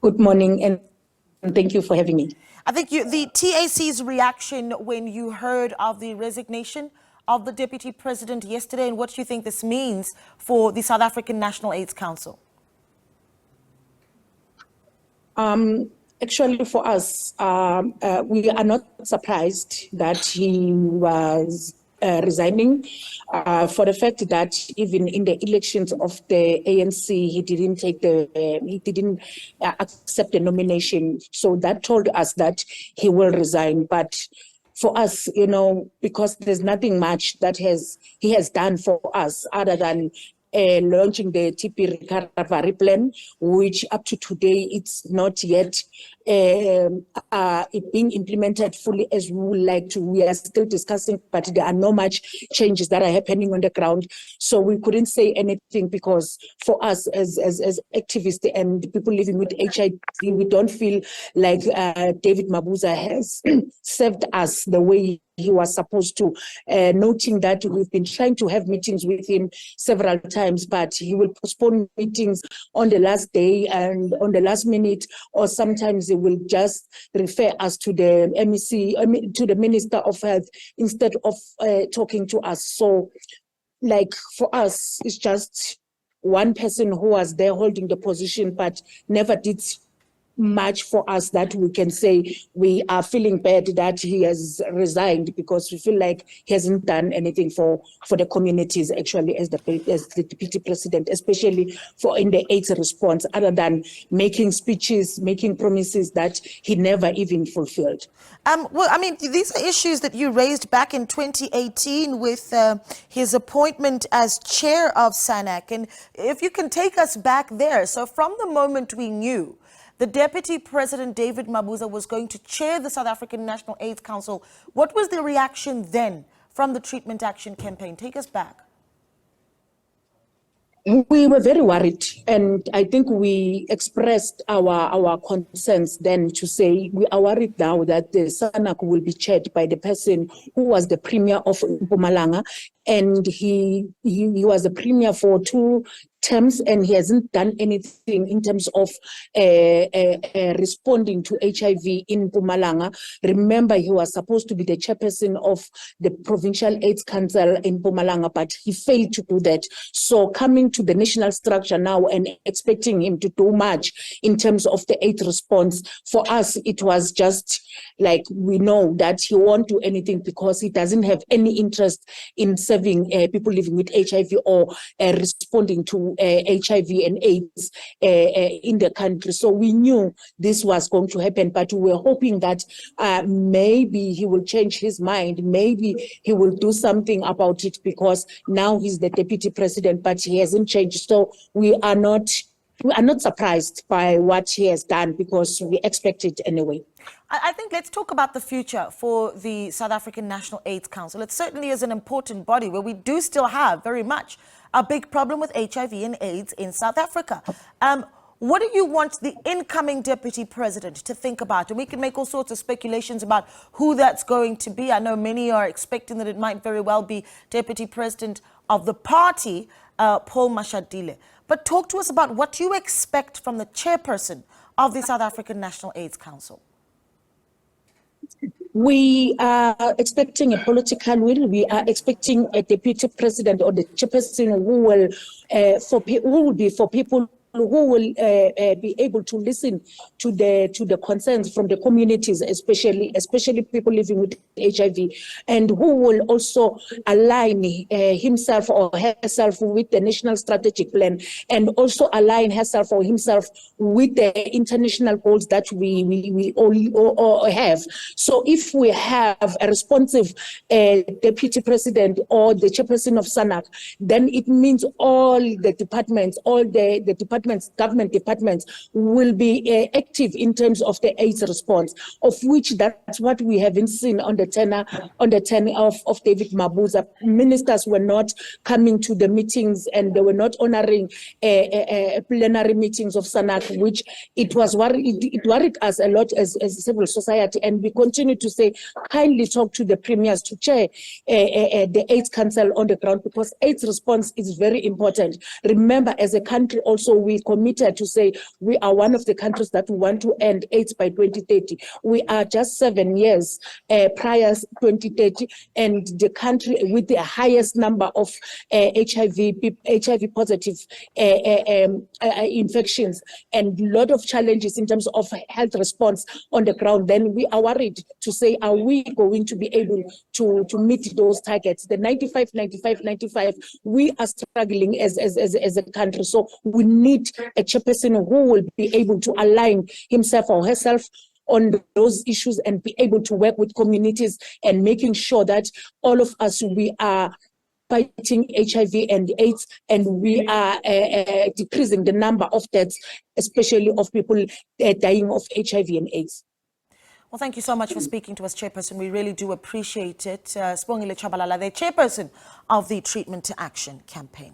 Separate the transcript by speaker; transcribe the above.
Speaker 1: Good morning, and thank you for having me.
Speaker 2: I think the TAC's reaction when you heard of the resignation of the Deputy President yesterday, and what do you think this means for the South African National AIDS Council?
Speaker 1: Actually, for us, we are not surprised that he was resigning, for the fact that even in the elections of the ANC, he didn't accept the nomination. So that told us that he will resign. But for us, because there's nothing much that he has done for us other than launching the TP recovery plan, which up to today it's not yet being implemented fully as we would like to. We are still discussing, but there are no much changes that are happening on the ground. So we couldn't say anything because for us as activists and people living with HIV, we don't feel like David Mabuza has served us the way he was supposed to, noting that we've been trying to have meetings with him several times, but he will postpone meetings on the last day and on the last minute, or sometimes he will just refer us to the MEC, to the Minister of Health, instead of talking to us. So, like, for us, it's just one person who was there holding the position, but never did much for us that we can say we are feeling bad that he has resigned, because we feel like he hasn't done anything for the communities actually as the deputy president, especially for in the AIDS response, other than making speeches, making promises that he never even fulfilled.
Speaker 2: Well, I mean, these are issues that you raised back in 2018 with his appointment as chair of SANAC. And if you can take us back there, so from the moment we knew the Deputy President David Mabuza was going to chair the South African National AIDS Council, what was the reaction then from the Treatment Action Campaign? Take us back.
Speaker 1: We were very worried, and I think we expressed our concerns then to say we are worried now that the SANAC will be chaired by the person who was the premier of Mpumalanga, and he was the premier for 2 terms, and he hasn't done anything in terms of responding to HIV in Mpumalanga. Remember, he was supposed to be the chairperson of the Provincial AIDS Council in Mpumalanga, but he failed to do that. So coming to the national structure now and expecting him to do much in terms of the AIDS response, for us, it was just like, we know that he won't do anything because he doesn't have any interest in serving people living with HIV or responding to HIV and AIDS in the country. So we knew this was going to happen, but we were hoping that maybe he will change his mind, maybe he will do something about it, because now he's the deputy president, but he hasn't changed. So we are not surprised by what he has done, because we expect it anyway.
Speaker 2: I think let's talk about the future for the South African National AIDS Council. It certainly is an important body where we do still have very much a big problem with HIV and AIDS in South Africa. What do you want the incoming deputy president to think about? And we can make all sorts of speculations about who that's going to be. I know many are expecting that it might very well be deputy president of the party, Paul Mashatile. But talk to us about what you expect from the chairperson of the South African National AIDS Council.
Speaker 1: We are expecting a political will. We are expecting a deputy president or the chairperson who will be for people who will be able to listen to the concerns from the communities, especially people living with HIV, and who will also align himself or herself with the national strategic plan, and also align herself or himself with the international goals that we all have. So if we have a responsive deputy president or the chairperson of SANAC, then it means all the departments, government departments will be active in terms of the AIDS response, of which that's what we haven't seen on the tenure of David Mabuza. Ministers were not coming to the meetings, and they were not honoring plenary meetings of SANAC, which it worried us a lot as civil society. And we continue to say, kindly talk to the premiers to chair the AIDS Council on the ground, because AIDS response is very important. Remember, as a country also, we we committed to say we are one of the countries that want to end AIDS by 2030. We are just 7 years prior 2030, and the country with the highest number of HIV positive infections and a lot of challenges in terms of health response on the ground. Then we are worried to say, are we going to be able to meet those targets? The 95, 95, 95, we are struggling as a country. So we need a chairperson who will be able to align himself or herself on those issues and be able to work with communities and making sure that all of us, we are fighting HIV and AIDS, and we are decreasing the number of deaths, especially of people dying of HIV and AIDS.
Speaker 2: Well, thank you so much for speaking to us, Chairperson. We really do appreciate it. Sibongile Tshabalala, the Chairperson of the Treatment to Action campaign.